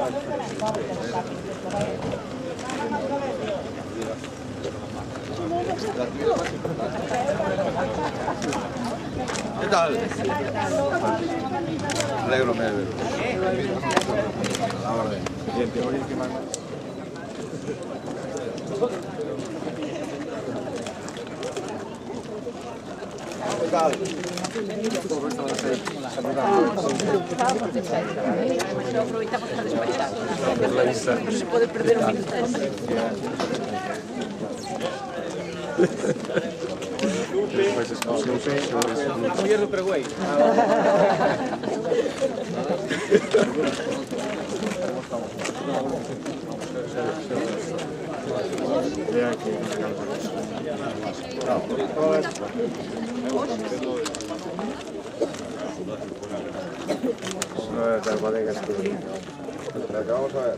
¿Qué tal? Alegro, me alegro. Ahora bien, teoría que manda. ¿Qué tal? Aprovechamos para despachar. No se puede perder un minuto. La mujer do Paraguay. Vamos a ver.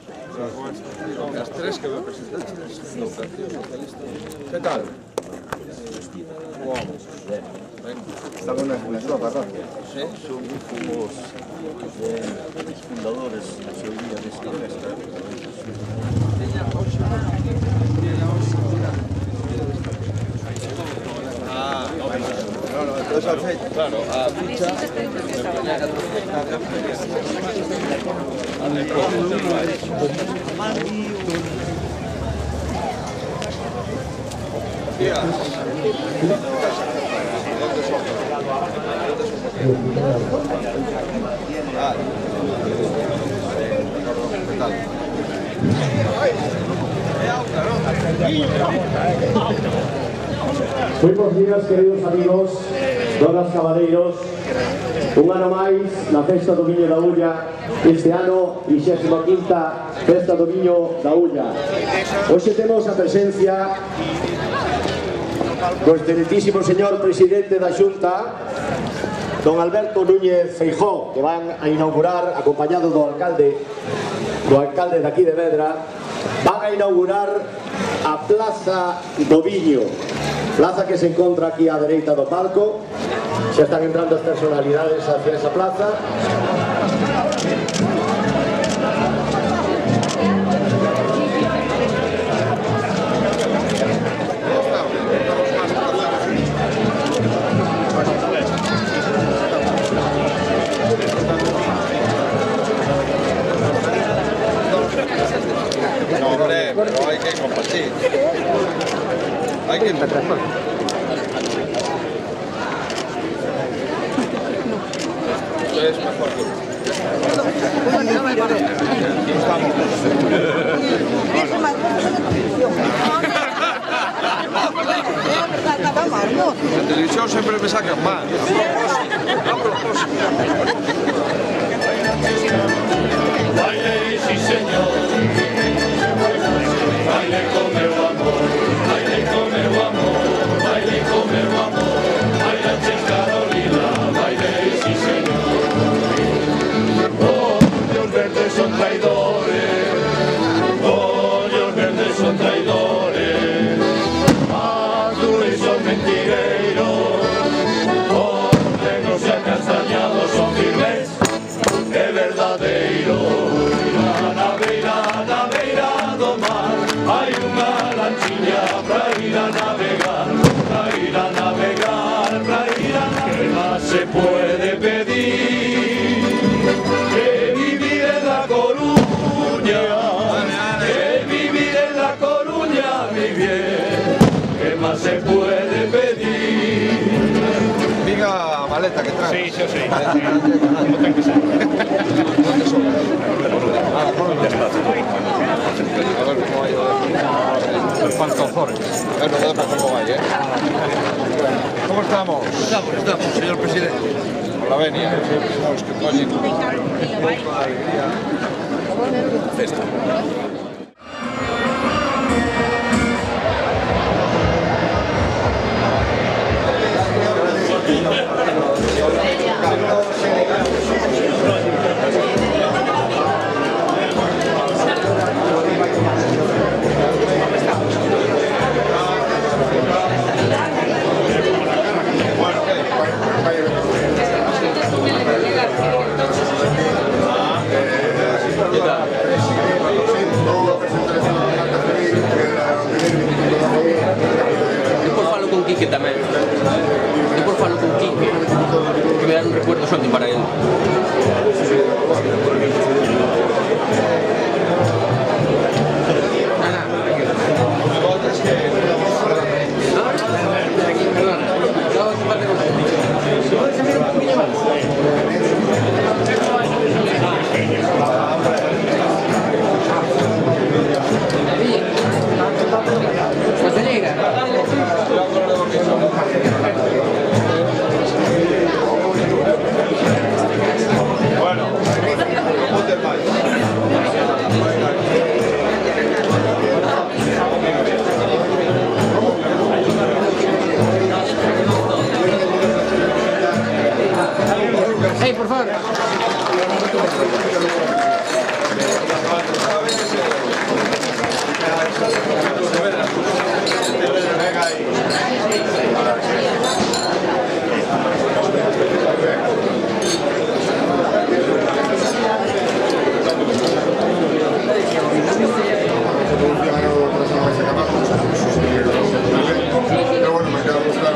Las tres que me presentan. ¿Qué tal? Estamos en la misma parroquia. Sí. Somos los fundadores hoy día de esta festa. Ah, no, entonces al fecha, claro, a ficha. Moi bons días, queridos amigos, donas cabaleiros. Un ano máis na Festa do Viño da Ulla, este ano, 25ª Festa do Viño da Ulla. Hoxe temos a presencia do excelentísimo señor presidente da Xunta, don Alberto Núñez Feijóo, que van a inaugurar, acompañado do alcalde de aquí de Vedra, van a inaugurar a Plaza do Viño, plaza que se encontra aquí á dereita do palco. Xa están entrando as personalidades hacia esa plaza. No, hombre, pero hay que compartir. Hay que compartir. Es mejor que... La televisión siempre me sacan mal. A propósito. Baile, sí señor. Baile con el amor. Baile con el amor. Baile con el amor. Baila Ches Carolina. Baile, sí señor. Oh, los verdes son traidores. Oh, los verdes son traidores. Azules son mentireiros. Oh, negros y acastañados son firmes. É verdadeiro. Na beira do mar hai unha lanchiña para ir a navegar, para ir a navegar, para ir a navegar. ¿Qué más se puede pedir? Que vivir en La Coruña, que vivir en La Coruña, mi bien. ¿Qué más se puede pedir? Diga maleta que trae. Sí, sí, sí. No ten que ser. A ver cómo va a ir. Falcofores. A ver cómo va, ¿eh? ¿Cómo estamos? Estamos, señor presidente. Por la venia. Los que ponen alegría. Festa. tamén. Depois falo con Quique, que me dan un recuerdo xonte para ele. Por favor. Pero bueno, me queda gustar.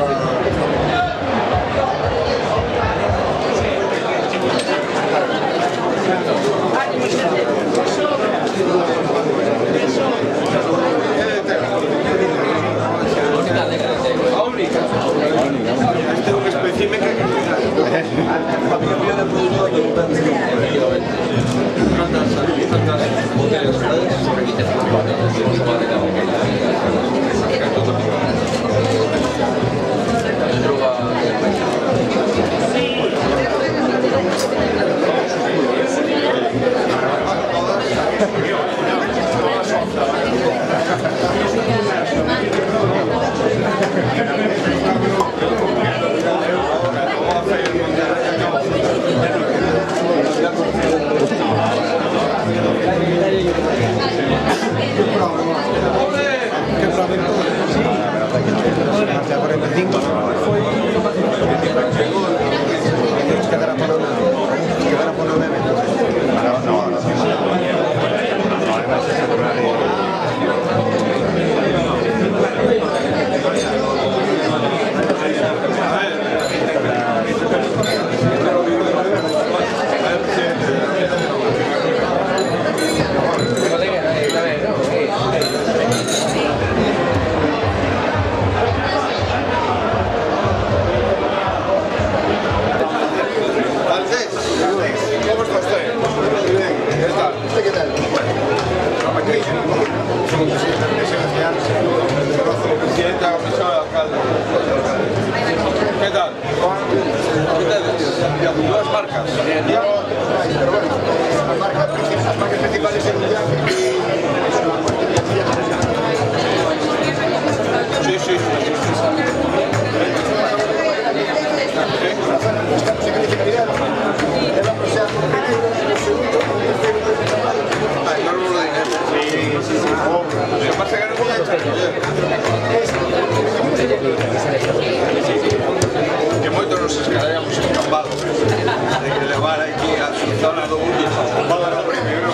Que moito nos escalaríamos escambados de que levar aquí a zona do Bulli.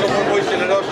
Somos moi generosos.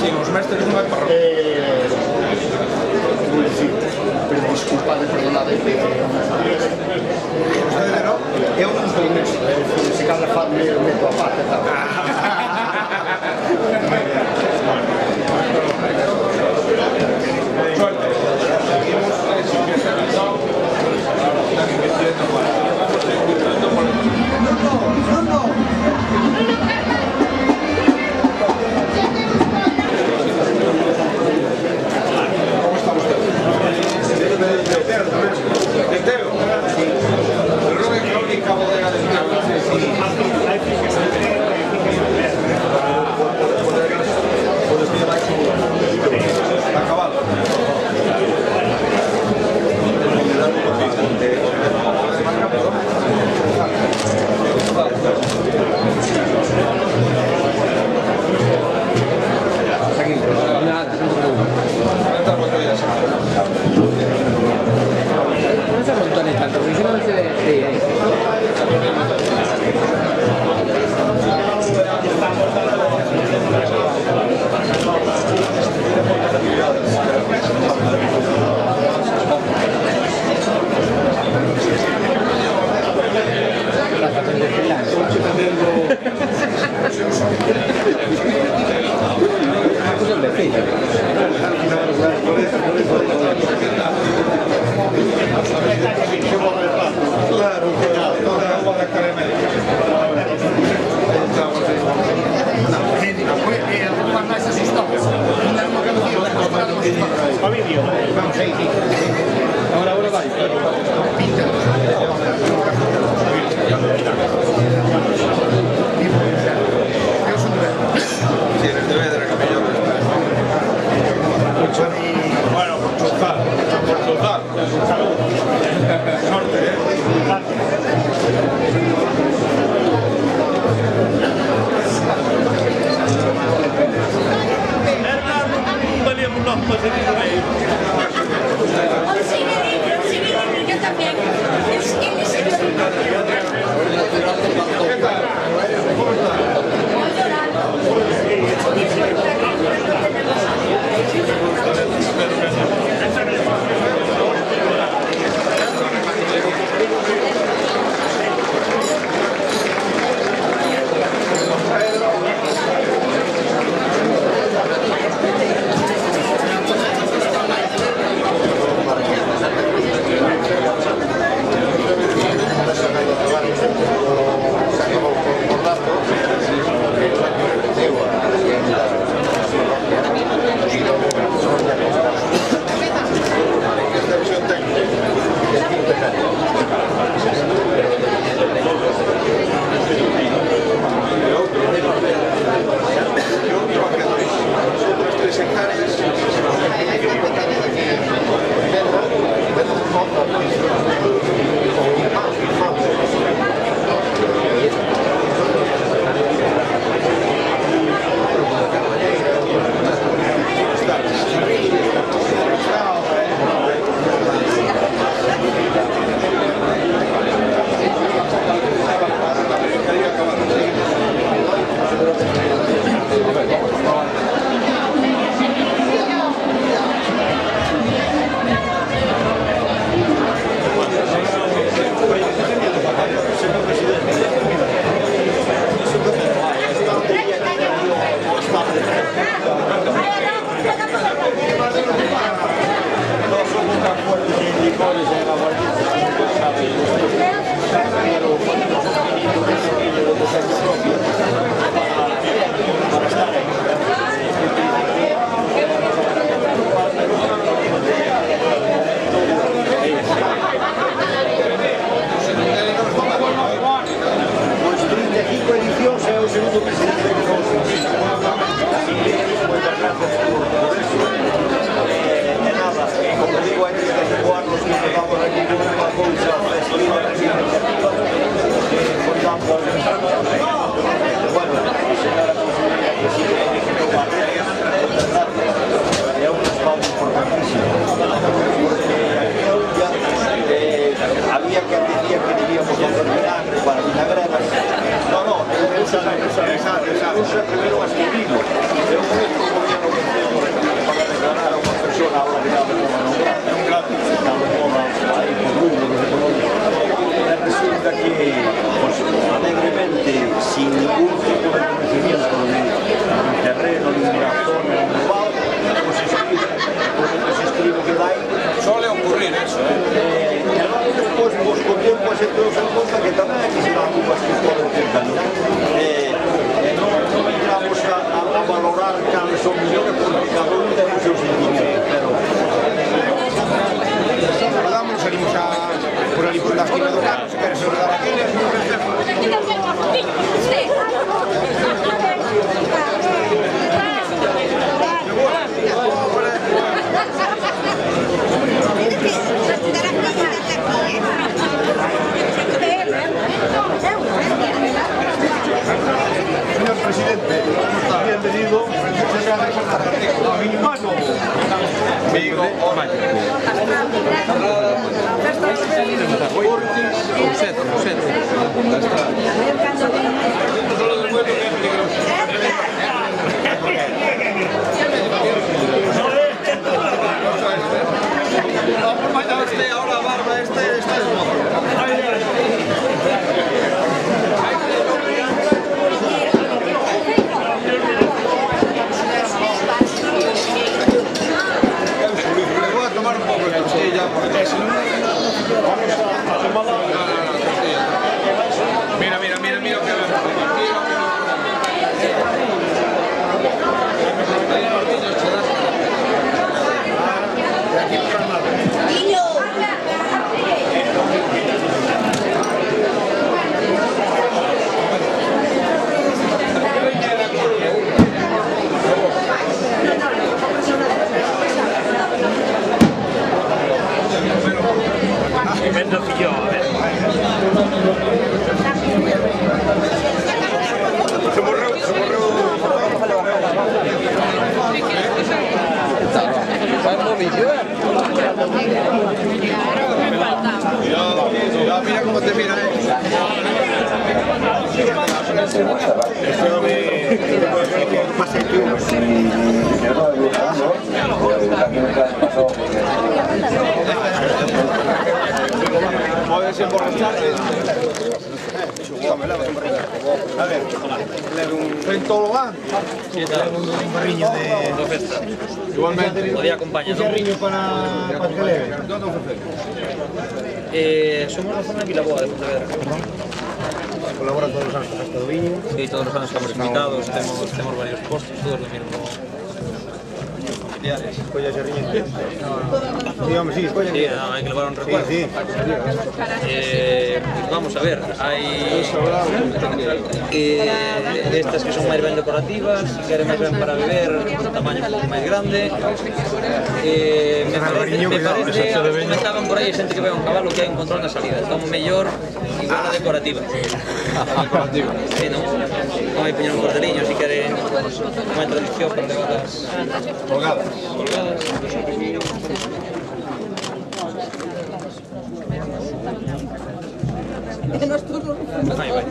Sin os mestres non hai parroquia. Pero disculpade, perdonade. Vostede non? Eu non estou nisso. Se cada fan meto a parte, tal. Suerte. Seguimos especializados. Están invirtiendo para... ¿Cómo está usted? ¿Testeo? Sí. El Rubén Crónica Bodega del Campo. Acabado. Nada, ¿Cuántas botellas? no se amontones tanto, porque si no se ve ahí. Sí, en el de Vedra, Camillo. Bueno, por chuzar. Salud. Norte, Yo también. Dame son millóns porque cada un ten os seus sentimentos, pero saludamos, salimos por ali por la esquina do carro, se queres saludar aquí, señor presidente, bienvenido a mi mano. Vigo, Omaña. Vaya usted ahora, barba, este es le voy a tomar un poco de tortilla porque si no... Mira, mira, mira, mira que Ya, mira cómo te mira, Puedes emborracharte. A ver, leve un fentologa. Un barriño de... Igualmente. Podía acompañar, ¿no? Un barriño para que leve. ¿Dónde ofrecer? Somos la zona de Vilaboa, de Pontevedra. Colabora todos os anos con Festa do Viño. Sí, todos os anos estamos invitados, temos varios postos, todos do mesmo. Escolla ese riño. Sí, home, sí, escolla. Sí, no, hai que levar un recuerdo. Sí, Vamos a ver, hai estas que son máis ben decorativas, se queren máis ben para beber, un tamaño un pouco máis grande. Me parece, comentaban por aí xente que ve un cabalo que hai un control na salida, entón mellor igual a decorativa. Decorativa. Sí, non? Non hai poñer un cordeliño, se queren máis tradición para levarlas Colgadas. colgadas. Vai, vai.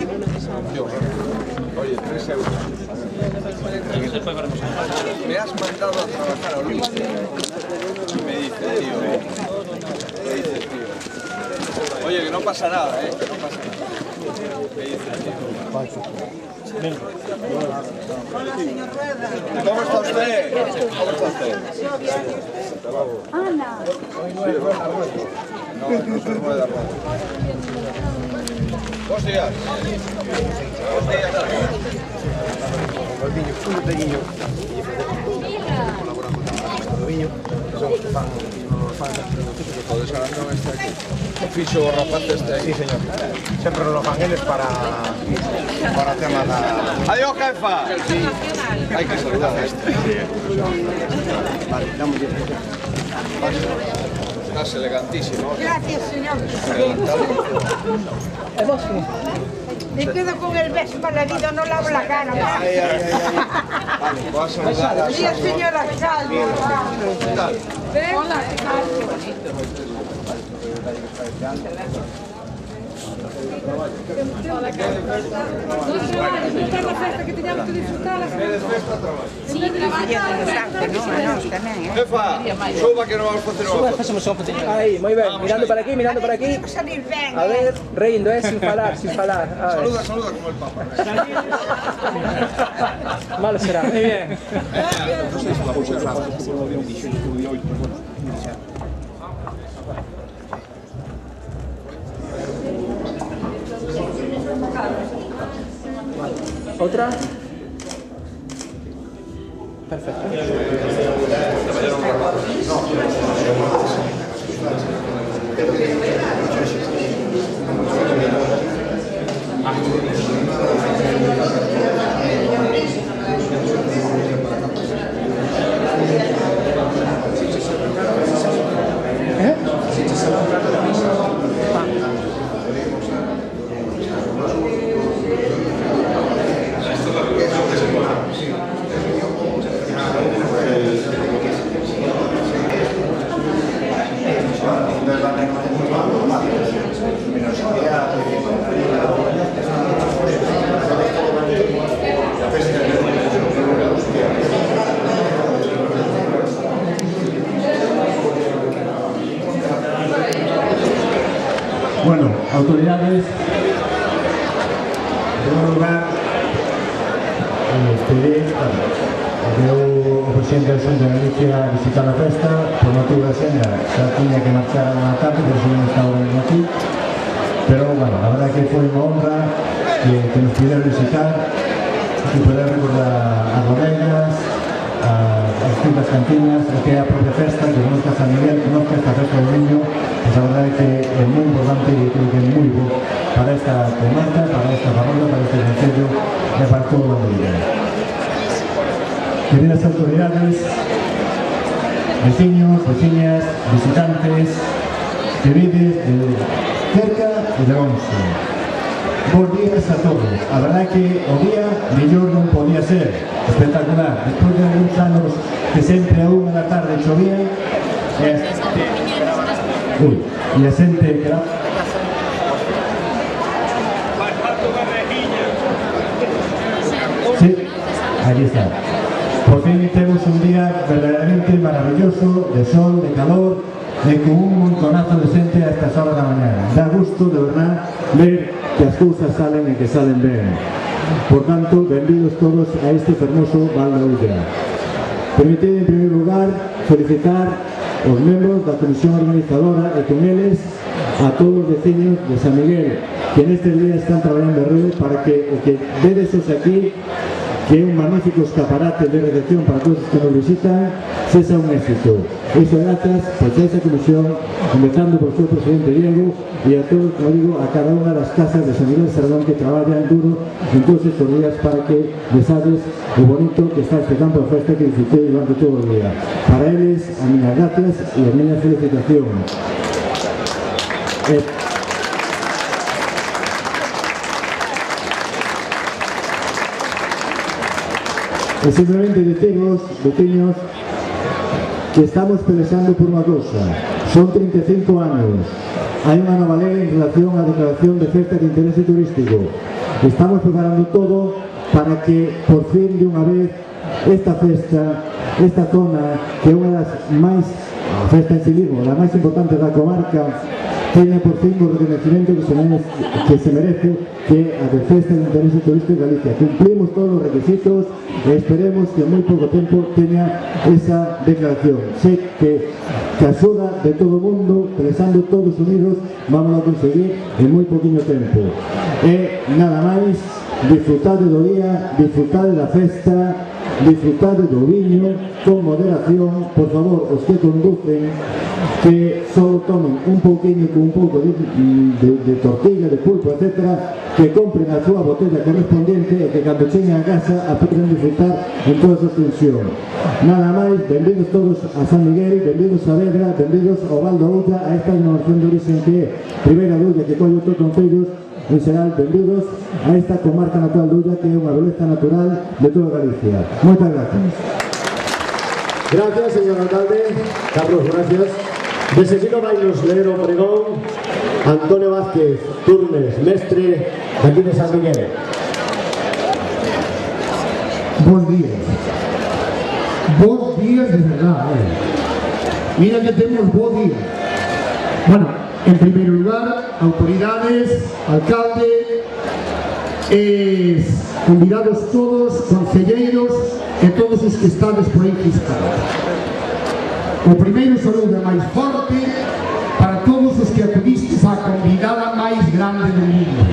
Oye, 3 euros. Despois faremos un... Me has mandado a trabajar a Luis. Me dice, tío. Me dice, tío. Oye, que no pasa nada, que no pasa nada. Me dice, tío. ¿Cómo está usted? ¿Cómo está usted? Ana. No, no se rueda, no. Buenos días. Buenos días. Os viños, un detalliño. Colaboran con a Festa do Viño. Son os que fan Joder, ahora no está aquí. Fixo o rapaz este aquí. Sí, señor. Sempre nos lo fan eles para o tema da... Adiós, jefa. Hay que saludar a este. Vale, damos 10. Estás elegantísimo. Gracias, señor. Me quedo con el beso para la vida, no lavo la cara. Vale, voy a saludar a Sí, señora alcalde. ¿Qué tal? Hola, Jefa, suba que no vamos a hacer una foto. Aí, moi ben, mirando para aquí, mirando para aquí. salir ben. A ver, reindo, sin falar, sin falar. A ver. Saluda, saluda como el Papa. Malo será, moi bien. Outra? Perfecto. Bueno, autoridades, en primer lugar, pedir o presidente da Xunta de Galicia a visitar a festa, por motivo da senda xa tiña que marchar a unha tarde, por eso non estaba ben aquí, pero, bueno, a verdade que foi unha honra que nos pudieran visitar, que poder recordar as bodegas, as distintas cantinas, o que é a propia festa, que conozca San Miguel, que conozca esta festa do niño, pues a verdade que é moi importante e creo que é moi bo para esta comarca, para esta parroquia, para este concello e para todo o mundo. Queridas autoridades, veciños, veciñas, visitantes, que vides de cerca e de longe. Bos días a todos. A verdade que o día mellor non podía ser. Espectacular. Despois de alguns anos que sempre a 1 da tarde chovía e a xente que era... Sí, allí está. Por fin temos un día verdadeiramente maravilloso, de sol, de calor, e con un montonazo de xente a estas horas da mañana. Dá gusto, de verdad, ver que as cousas salen e que salen ben. Por tanto, benvidos todos a este fermoso Val da Ulla. Permitid, en primer lugar, felicitar os membros da comisión organizadora e con eles a todos os veciños de San Miguel que nestes días están traballando arreo para que o que vedes aquí, que é un magnífico escaparate de recepción para todos os que nos visitan, sexa un éxito. Iso grazas pois a esa comisión, empezando por seu presidente Diego e a todos, como digo, a cada unha das casas de San Miguel Sardón que traballan duro en todos estes días para que desades o bonito que está este campo de festa que disfrutei durante todo o día. Para eles, a miñas gracias e a miña felicitación. E simplemente deciros, veciños, que estamos pelexando por unha cousa. Son 35 anos. Hai unha nova lei en relación á declaración de festa de interese turístico. Estamos preparando todo para que, por fin de unha vez, esta festa, esta zona, que é unha das máis, a festa en Silismo, la máis importante da comarca, teña por fin o reconocimiento que se merece, que a de festa de interese turístico de Galicia. Cumplimos todos os requisitos e esperemos que en moi pouco tempo teña esa declaración. Sei que a axuda de todo o mundo, pensando todos unidos, vamos a conseguir en moi poquinho tempo. E nada máis, disfrutade do día, disfrutade da festa, disfrutade do viño con moderación. Por favor, os que conducen, que só tomen un pouquinho con un pouco de tortilla, de pulpo, etc., que compren a súa botella correspondiente e que cando cheguen a casa a poden disfrutar en toda a súa extensión. Nada máis, benvidos todos a San Miguel, benvidos a Vedra, benvidos ao Val da Ulla, a esta innovación de origen que é Primeira Ulla, que colle todos os concellos. En xeral, benvidos a esta comarca natural de Ulla, que é unha beleza natural de toda Galicia. Moitas gracias. Gracias, señor alcalde. Carlos, gracias. De seguido vai nos ler o pregón Antonio Vázquez Turnes, mestre aquí de San Miguel. Bons días. Bons días de verdad. Mira que temos bons días. Bueno, en primeiro lugar, autoridades, alcalde, convidados todos, concelleiros e todos os que estades por aí fiscales. O primeiro saludo máis forte para todos os que acudistes á convidada máis grande do mundo.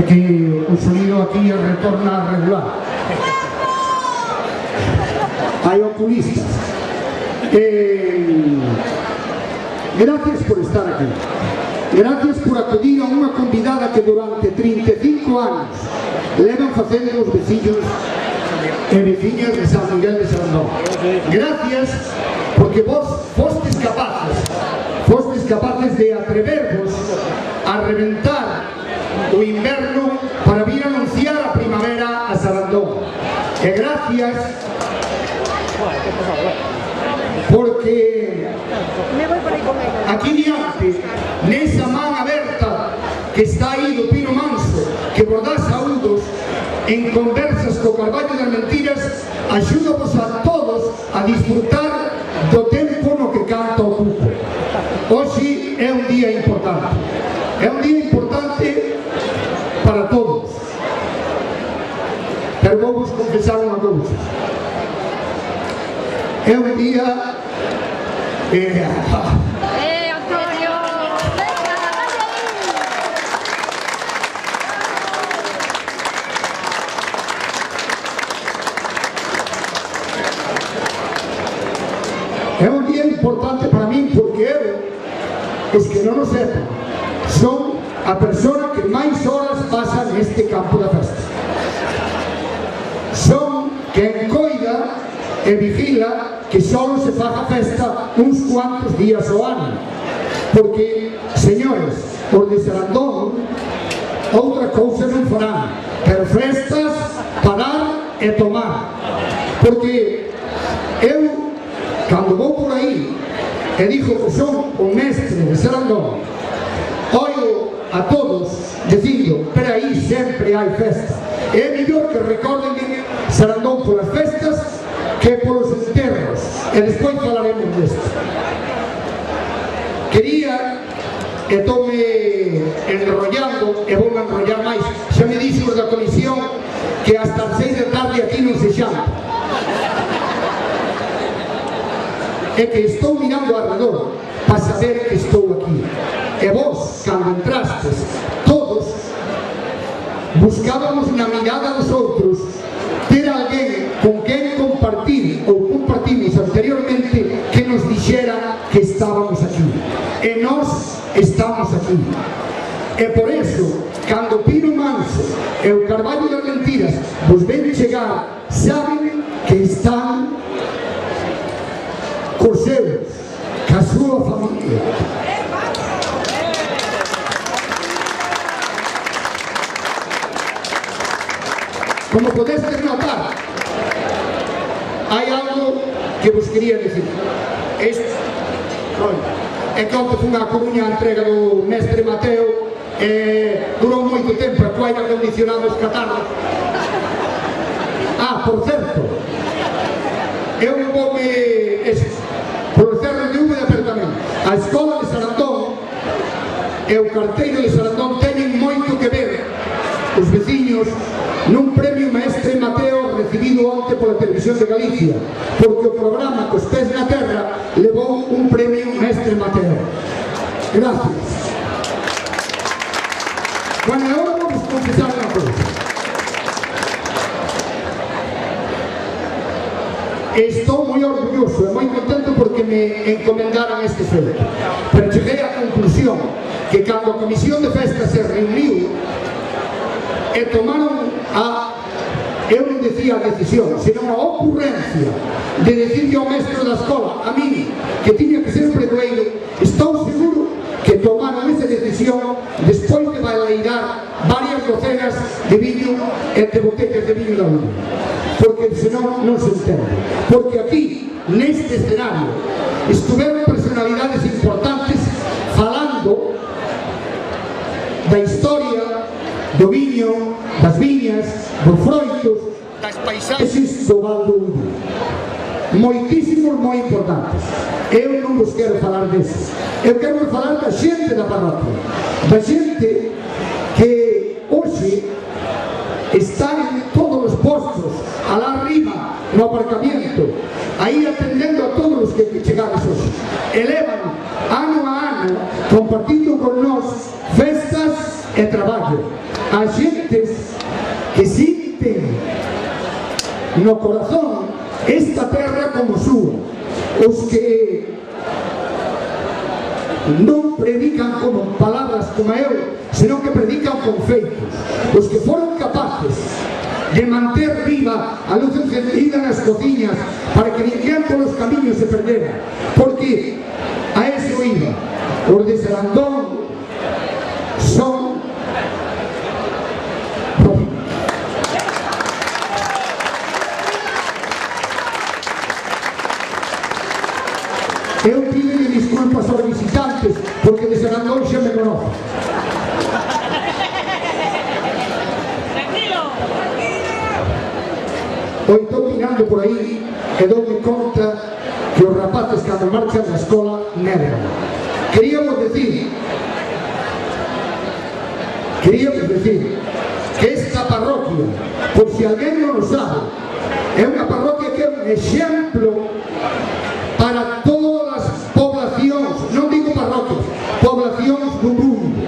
E que o sonido aquí retorna regular. hai oculistas. Gracias por estar aquí. Gracias por acudir a unha convidada que durante 35 anos levan facendo os veciños e veciñas de San Miguel de Sarandón. Gracias porque vos fostes capaces de atrevervos a reventar o inverno para vir anunciar a primavera a Sarandón. E gracias porque aquí diante, nesa man aberta que está aí do Pino Manso, que vos dá saúdos en conversas co Carballo das Mentiras, axúdavos a todos a disfrutar do tempo no que canta o cupo. Hoxe é un día importante. É un día importante para todos. Pero vou vos confesar unha cousa. É un día... Antonio! É un día importante para min porque eu, os que non o sepan, son a persona que máis horas pasa neste campo da festa. Son quen coida e vigila que só se faga festa uns cuantos días ao ano. Porque, señores, os de Sarandón outra cousa non farán, pero festas, parar e tomar. Porque eu, cando vou por aí e dixo que son o mestre de Sarandón, oio a todos dicindo, pero aí sempre hai festa. É mellor que recorden Sarandón polas festas que polos enterros, e despois falaremos desto. Quería, e tome enrollando, e vou enrollar máis, xa me dixo da comisión que hasta as 6 da tarde aquí non se xanta. É que estou mirando alrededor para saber que estou aquí. E vos, cando entrastes, todos buscábamos na mirada dos outros ter alguén con quen compartir ou compartimos anteriormente que nos dixera que estábamos aquí. E nós estamos aquí. E por eso, cando Pino Manso e o Carballo das Mentiras vos ven chegar, saben que están cos seus, ca súa familia. Como podestes notar, hai algo que vos quería decir. É que onte fun a Coruña a entrega do mestre Mateo e durou moito tempo e co aire acondicionado os catarros. Por certo, eu voume polo cerro de Úbeda, pero tamén a escola de Sarandón e o carteiro de Sarandón teñen moito que ver os veciños nun premio Mestre Mateo recibido onte pola Televisión de Galicia, porque o programa Cos Pés na Terra levou un premio Mestre Mateo. Gracias. Bueno, agora vamos confesar unha cousa. Estou moi orgulloso e moi contento porque me encomendaran este feito, pero cheguei á conclusión que cando a Comisión de Festas se reuniu e tomaron eu non decía a decisión, senón a ocurrencia de decirle ao mestre da escola, a mí, que tiña que ser pregoeiro, estou seguro que tomaron esa decisión despois de baleirar varias docenas de viño e de botellas de viño da Luna, porque senón non se entende. Porque aquí, neste escenario, estuveron personalidades importantes falando da historia do viño, das viñas, dos froitos, das paisaxes do Val do Ullío. Moitísimos moi importantes. Eu non vos quero falar deses. Eu quero falar da xente da parroquia, da xente que hoxe está en todos os postos, alá arriba, no aparcamiento, aí atendendo a todos os que chegades hoxe. Elevan ano a ano, compartindo con nós festas e traballo. As xentes que sinten no corazón esta terra como súa. Os que non predican como palabras como eu, senón que predican con feitos. Os que foron capaces de manter viva a luz encendida nas cociñas para que ninguén polos camiños se perdera, porque a eso iba. Os de Sarandón son eu pido disculpas aos visitantes porque de Sarandón xa me conocen. Hoy estou mirando por aí e doume conta que os rapaces cando marchan na escola nervan. Queríamos decir que esta parroquia, por si alguén non o sabe, é unha parroquia que é un exemplo para todas as poblacións, non digo parroquias, poblacións do mundo.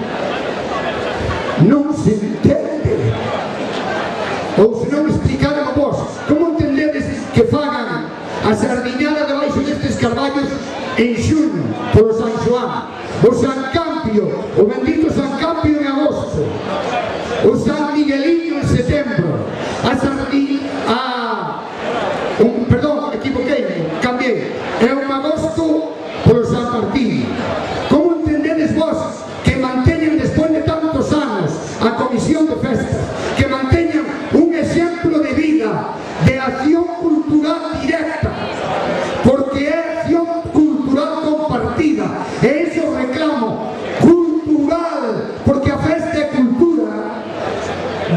Non se entende. Ou se non explicaron a vos, como entendedes que fagan a sardiñada debaixo destes carballos en xuño, polo San Xoán, o San Campio, o bendito San Campio en agosto, o San Migueliño en setembro, perdón, equivoquei, cambiei, é un agosto polo San Martín. Como entendedes vos que manteñen despois de tantos anos a Comisión de Festas, que manteñan un exemplo de vida, de acción cultural directa, porque é acción cultural compartida, e ese reclamo cultural, porque a festa é cultura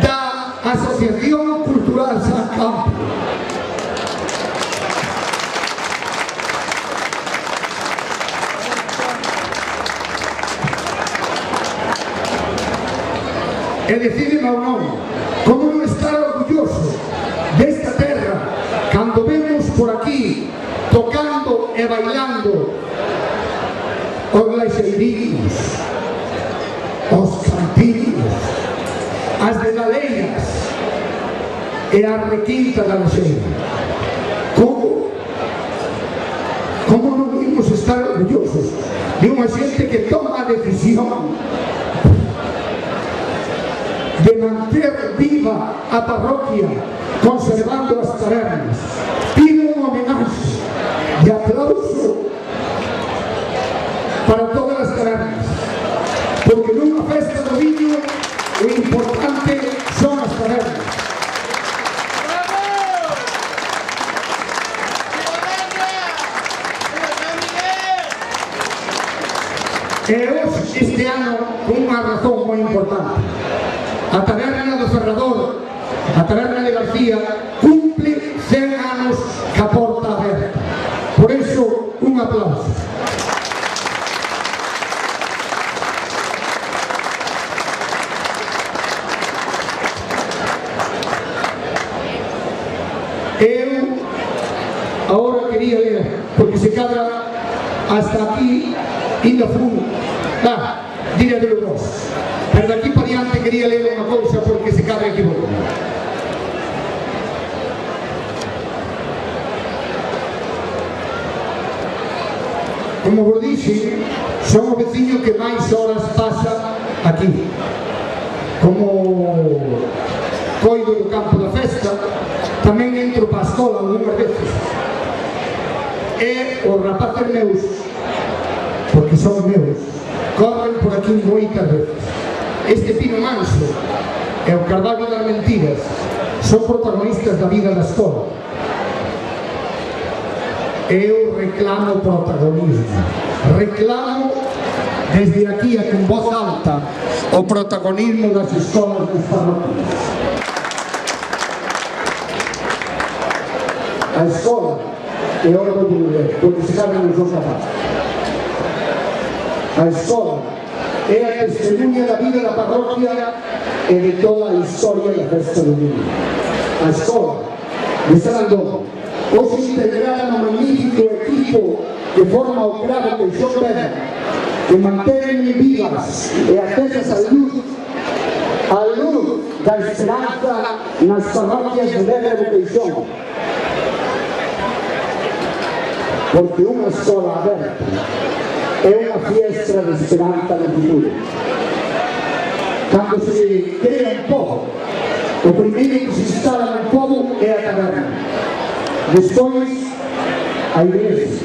da Asociación Cultural San Campio. E decídeme ou non, como non estar orgulloso desta terra cando vemos por aquí tocando e bailando os laixeirinhos, os cantinos, as dedaleiras e a requinta da laxeira. Como non vimos estar orgullosos de unha xente que toma a decisión de manter viva a parroquia conservando as tabernas? Pido un homenaxe de aplauso para todas as tabernas, porque nunha festa do viño o importante son as tabernas. E hoxe, este ano, con unha razón moi importante, a taberna do Ferrador, a taberna de García, cumple 100 anos ca porta aberta. Por iso, un aplauso. Eu agora quería ler, porque se cadra hasta aquí, ainda fun, diré de los dos. Pero de aquí para diante quería ler unha cousa porque se cadra equivoco. Como vos dixe, son o veciño que máis horas pasa aquí. Como coido do campo da festa, tamén entro para a escola algunhas veces. E os rapaces meus, porque son meus, corren por aquí moitas veces. Este Pino Manso e o Carballo das Mentiras son protagonistas da vida da escola. Eu reclamo protagonismo. Reclamo desde aquí a con voz alta o protagonismo das escolas dos parroquias. A escola é hora do mulher, porque se saben os dos zapatos. A escola é a testemunha da vida da parroquia e de toda a historia da festa do niño. A escola de Sarandón, hoxe integrada no magnífico equipo que forma o Cravo Teixón Pedra, que mantén vivas e acesas a luz da esperanza nas parroquias de Vedra e Teixón. porque unha escola aberta é unha fiestra de esperanza no futuro. Cando se crea un pobo, o primeiro que se instala no pobo é a taberna, despois a igrexa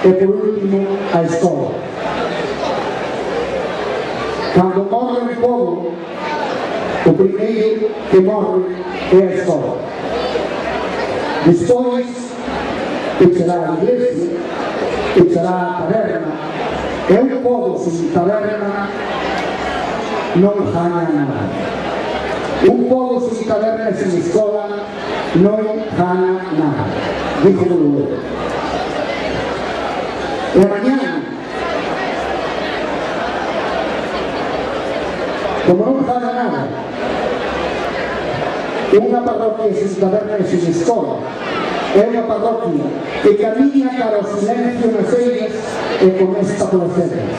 e por último a escola. Cando morre un pobo, o primeiro que morre é a escola. Despois pechará a iglesia, pechará a taberna, e un pobo sin taberna non gana nada. Un pobo sin taberna e sin escola non gana nada. Dijo Lugo. E mañana, como non gana nada, unha parroquia sin taberna e sin escola é unha parroquia que camiña cara ao silencio nas eiras e con esta polas cenas.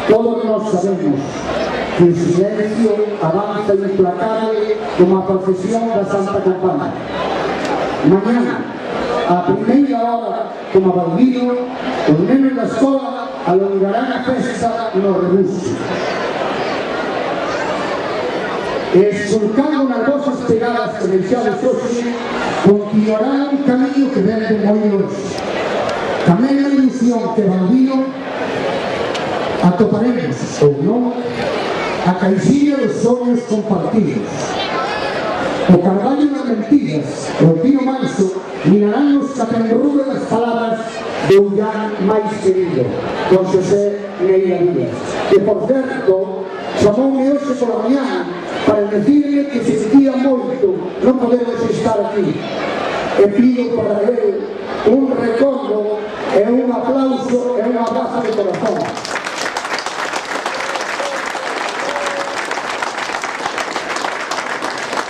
Todos nós sabemos que o silencio avanza implacable como a procesión da Santa Compaña. Mañana, a primeira hora, como a Balbino, os nenos da escola alongarán a festa no Rebusco. E esculcando nas vosas pegadas que deixades hoxe, continuarán un camiño que ven de moi longe. Tamén a ilusión que Balbino atoparemos, ou non, a caixinha dos sonhos compartidos. O carballo das mentiras e o pino manso minarán os capenrube das palabras de un llano máis querido, don Xosé Neira Díaz, que, por certo, chamoume hoxe pola mañá para decirle que sentía moito non podemos estar aquí. E pido para ele un recordo e un aplauso e un abrazo de corazón.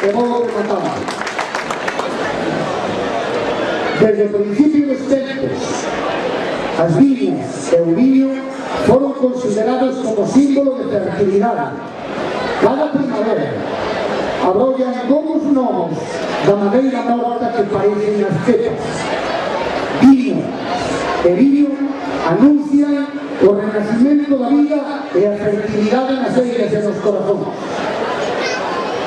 E vou rematando. Desde o principio dos tempos, as viñas e o viño foron considerados como símbolo de fertilidade. Cada primavera abrollan gomos novos da madeira morta que parecen as cepas. Viño e viño anuncian o renacimento da vida e a fertilidade nas eiras e nos corazóns.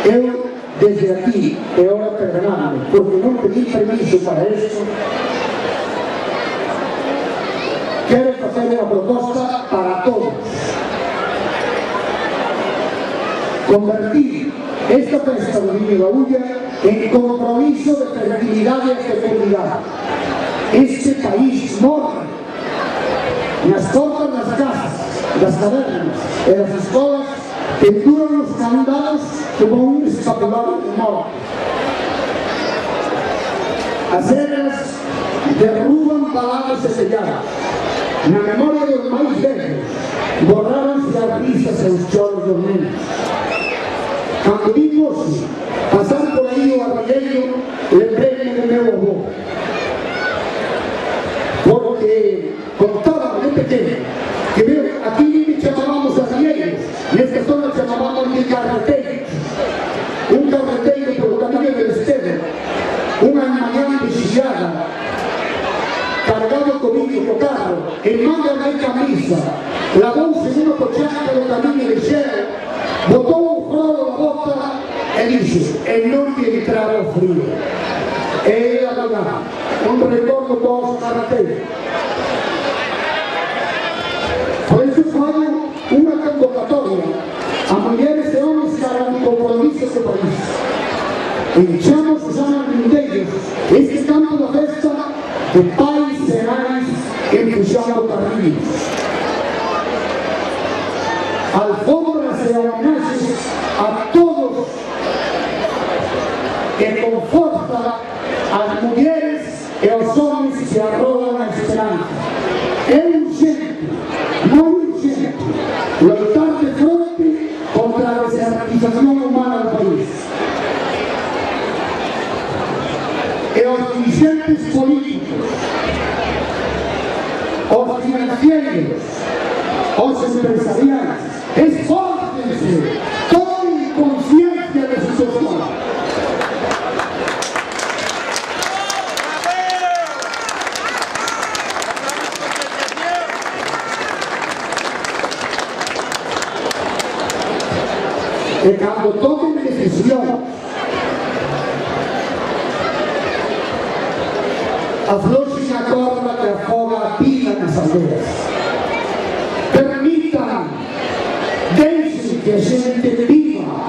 Eu, desde aquí, e ora perdonadme, porque non pedí permiso para isto, quero facer unha proposta para todos. Convertir esta festa do Viño da Ulla en compromiso de fertilidade e fecundidade. Este país morre nas portas das casas, das tabernas e das escolas, penduran os candados como un escapulario de morte. As eras derruban baladas e selladas. Na memoria dos máis velhos, borráronse as risas e os choros dos nenos. Cando vimos pasar por aí o arrolleiro, lembrei-me do meu avó. Porque contaba de pequeno que aquí ni chamábamos arrieiros, nesta zona chamábamos de carreteiros. Un carreteiro polo camiño del Estero, unha mañá vixiada, cargado co viño co carro, en manga de camisa, lavouse nunha cochaca do camiño de Xero, botou un frolo da bota e dixo, e non te entraba o frío. E a mañá, un recordo dos carreteiros. Por iso fai unha convocatoria a mulleres e homens que hagan compromisos do país. Enchamos os anos vindeiros este campo da festa de pais e nais empuxando carrillos. Alfombras e homenaxes a todos que con forza as mulleres e os homens que arrogan a esperanza. É urgente, moi urgente, loitar de fronte contra a desertización humana do país. E os dirigentes políticos, os financieros, os empresariais, esfórcense, tomen conciencia de su situación. E cando tomen decisión afloxen a corda que afoga a pila nas aldeas. Permitan, deixen que a xente viva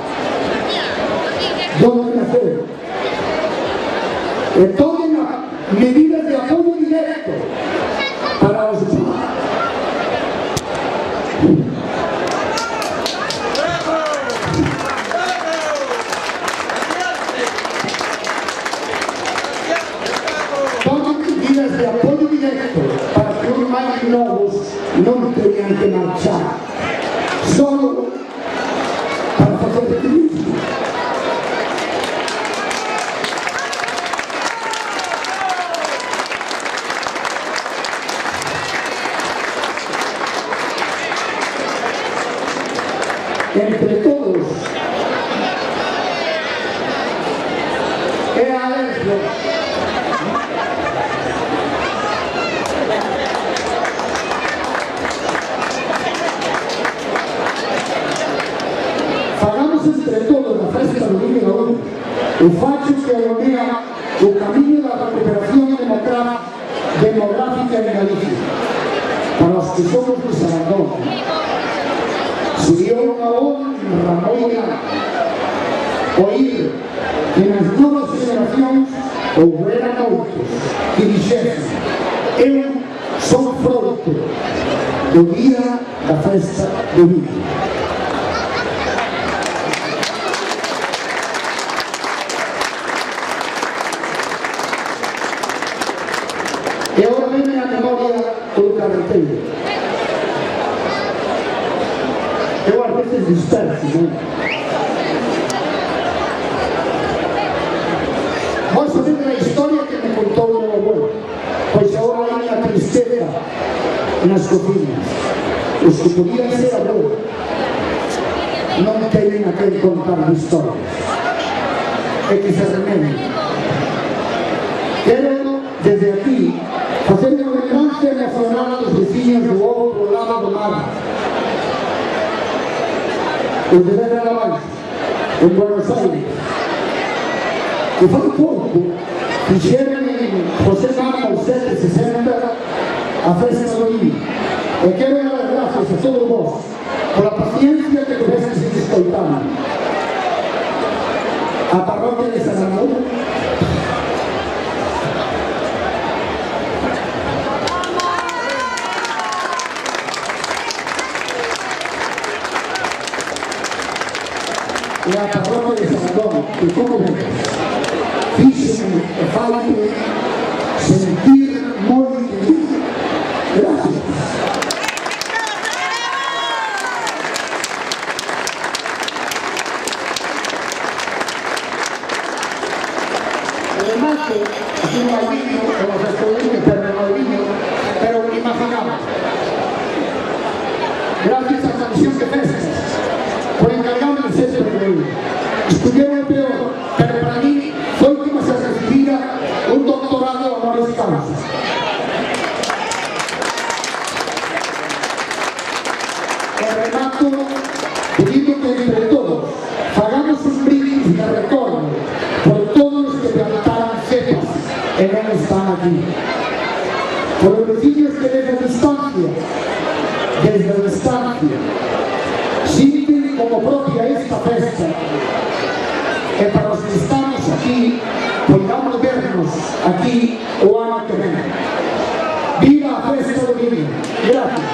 donde nacer. E tomen medidas de apoio directo para os de apoio directo para que os máis novos non teñan que marchar solo para facer turismo. Entre todos é a alergia. Fagamos entre todos na festa do Viño da Ulla o facho que alonea o camiño da recuperación demográfica en Galicia. Para os que somos de Sarandón, sería unha honra moi grande oír que nas novas generacións houbera moitos que dixesen: eu son froito do día da festa do Viño. E agora veme a memoria do carreteiro. Eu ás veces disperso, non? Vos sabedes a historia que me contou o meu abuelo, pois agora hai a tristeza nas cocinas. Os que podían ser abuelos non teñen a que contar historias, e que se remeden. Quero, desde aquí, facer unha lembranza emocional dos veciños do outro lado do mar, os de Vedra da Baixa, en Buenos Aires, que fai pouco fixeron en José Manuel 760 a festa do Viño. E quero dar as gracias a todos vos pola paciencia que tuveses escoitando. A parroquia de Sarandón e a parroquia de Sarandón, que como ven, fíxenme e falame sentir moi querido. Gracias. Además que aquí no hai viño, como se escolleu, pero non hai viño, pero imaginamos. Gracias á Comisión de Festas por encargarme sempre de mí. Estudiei o peor, pero para mí foi como se recibira un doctorado honoris causa. E remato pedindo que entre todos fagamos un brindis de retorno por todos os que plantaron cepas e non están aquí. Por os veciños que desde a distancia sinten como propia esta festa, e para os que estamos aquí podamos vernos aquí o ano que ven. Viva a festa do Viño. Gracias.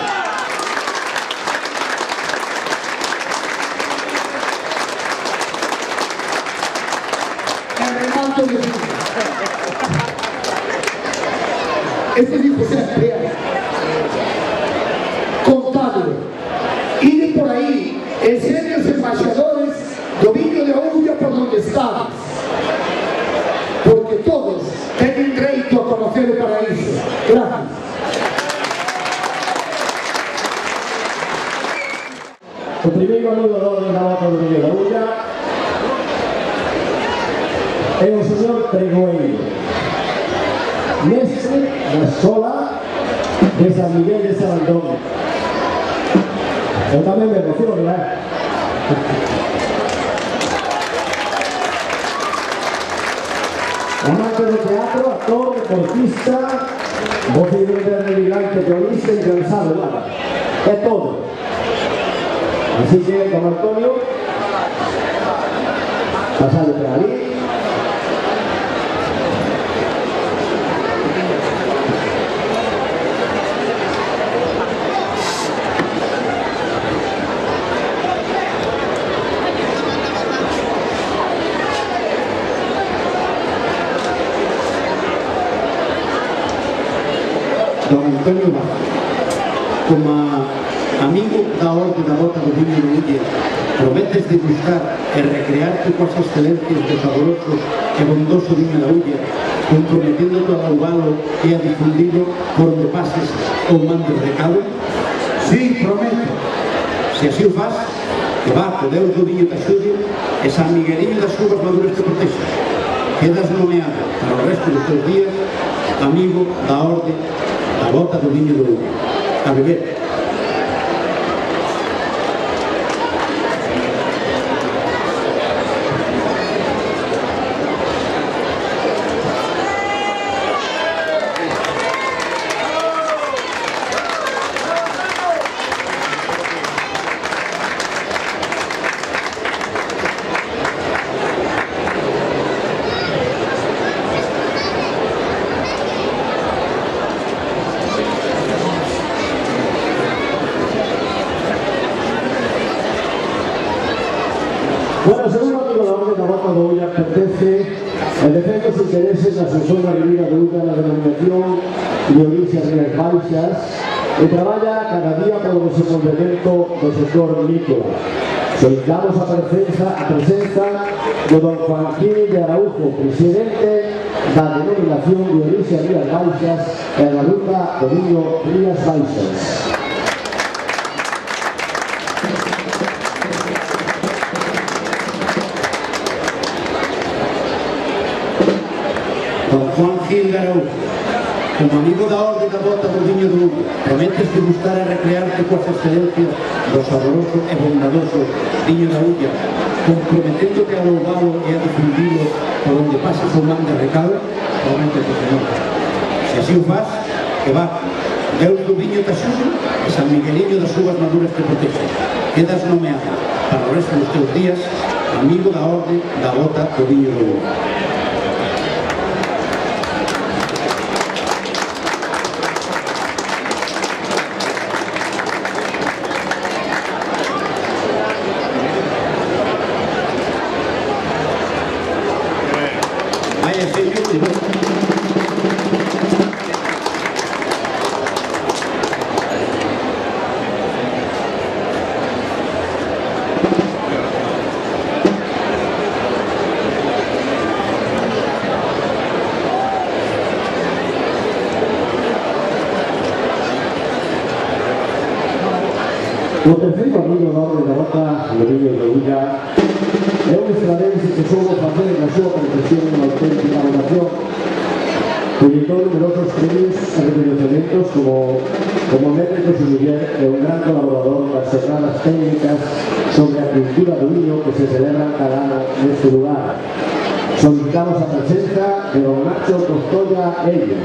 Este dijo sempre, contadlo, ide por aí e sede os embaixadores do Viño de Ulla por donde estamos, porque todos teñen dereito a conocer o paraíso. Gracias. O primeiro anudador da bota do Viño da Ulla é o señor Pregoeiro, mestre da escola de San Miguel de Sarandón. Eu tamén me emociono, ¿verdad? Amante do teatro, actor, deportista, voz de vigilante, teorista, incansable, nada. É todo. Así que, don Antonio, pasade por ali. Don Antonio Vaz, como amigo da Orde da Bota do Viño de Ulla, prometes de buscar e recrearte coas excelencias do saboroso e bondoso viño da Ulla, comprometendo a lauvalo e a difundilo por onde pases ou mandes recado? Sí, prometo. Se así o faz, que va, que Deus do viño te axude e San Migueliño das uvas maduras te protexa. Quedas nomeado para o resto dos teus días amigo da Orde da Bota do Viño do Ulla. A beber. Bueno, según amigo da Orde da Bota do Ulla, pertence el defender os intereses da Asociación Agrícola de Ulla na denominación de Orixas Rías Baixas e traballa cada día polo desenvolvemento do sector vinícola. Solicitamos a presenza do don Joaquín de Araújo, presidente da denominación de Orixas Rías Baixas e da Ruta do Viño Rías Baixas. Don Juan Gil de Araújo, como amigo da Orde da Bota do Viño do Ulla, prometes de gustar e recrearte coas excelencias do saboroso e bondadoso viño da Ulla, comprometéndote a louvalo e a difundilo por onde pases ou mandes recado? Prometes, señor. Se así o faz, que va, Deus do viño te axude e San Migueliño das uvas maduras te protexa. Quedas nomeado para o resto dos teus días amigo da Orde da Bota do Viño do Ulla. O terceiro amigo da Orde da Bota do Viño do Ulla é un estradense que soubo facer na súa profesión unha auténtica vocación. Publicou numerosos premios e reconhecementos como médico e muller e un gran colaborador das xornadas técnicas sobre a cultura do viño que se celebran cada ano neste lugar. Solicitamos a presenza de don Nacho Costolla Ello.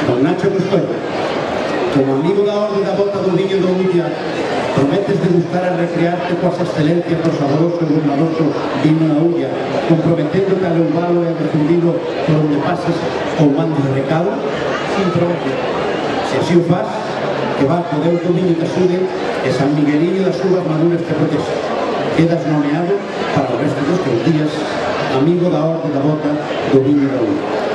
Don Nacho Costolla, como amigo da Orde da Bota do Viño do Ulla, prometes de buscar a recrearte coas excelencias do saboroso e bondadoso viño da Ulla, comprometéndote a louvalo e a difundilo por onde pases ou mandes recado? Sin prometo. Se así o faz, que va, que Deus do viño te axude e San Migueliño das uvas maduras te protexa. Quedas nomeado para o resto dos teus días amigo da Orde da Bota do Viño da Ulla.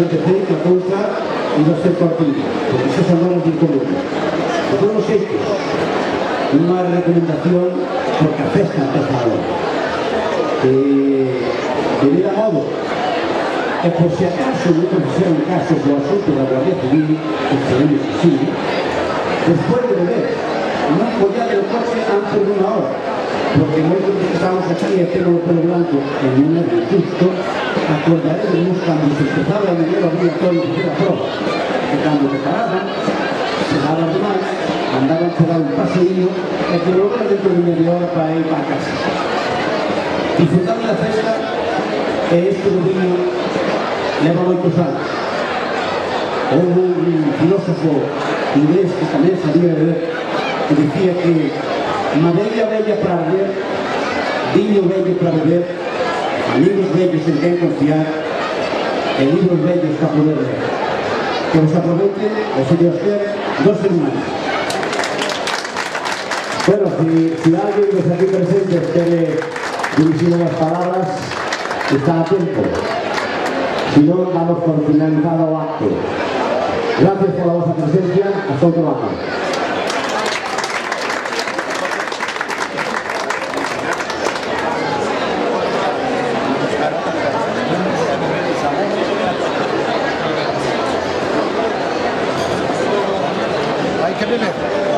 empecé que a cousa iba a ser partida, porque xa salvamos de común. De todos os xeitos, unha recomendación, porque a festa empeza agora. De vida modo, e por si acaso non fixeron caso do asunto da Guardia Civil, que sabemos que sí, despois de beber, non collade o coche antes dunha hora, porque moitos que estamos aquí e temos o pelo blanco en un nervio justo, acordaremos cando se empezaba a meter obligatorio de a prova, que cando se paraban, se daban demais, andaban a dar un paseíno e que volver dentro de media hora para ir para casa. Disfrutando da festa, e este dominio leva moitos anos. Houve un filósofo inglés que tamén sabía beber, que dicía que madeira bella para beber, viño bello para beber, amigos bellos en quen confiar e libros bellos para poder ler. Que os aproveite o señor Ger 2 semanas. Bueno, si alguien de aquí presentes quiere dirigir unas palabras, está a tiempo. Si no, damos por finalizado o acto. Gracias por la vuestra presencia. Hasta otro año. Hay que beber.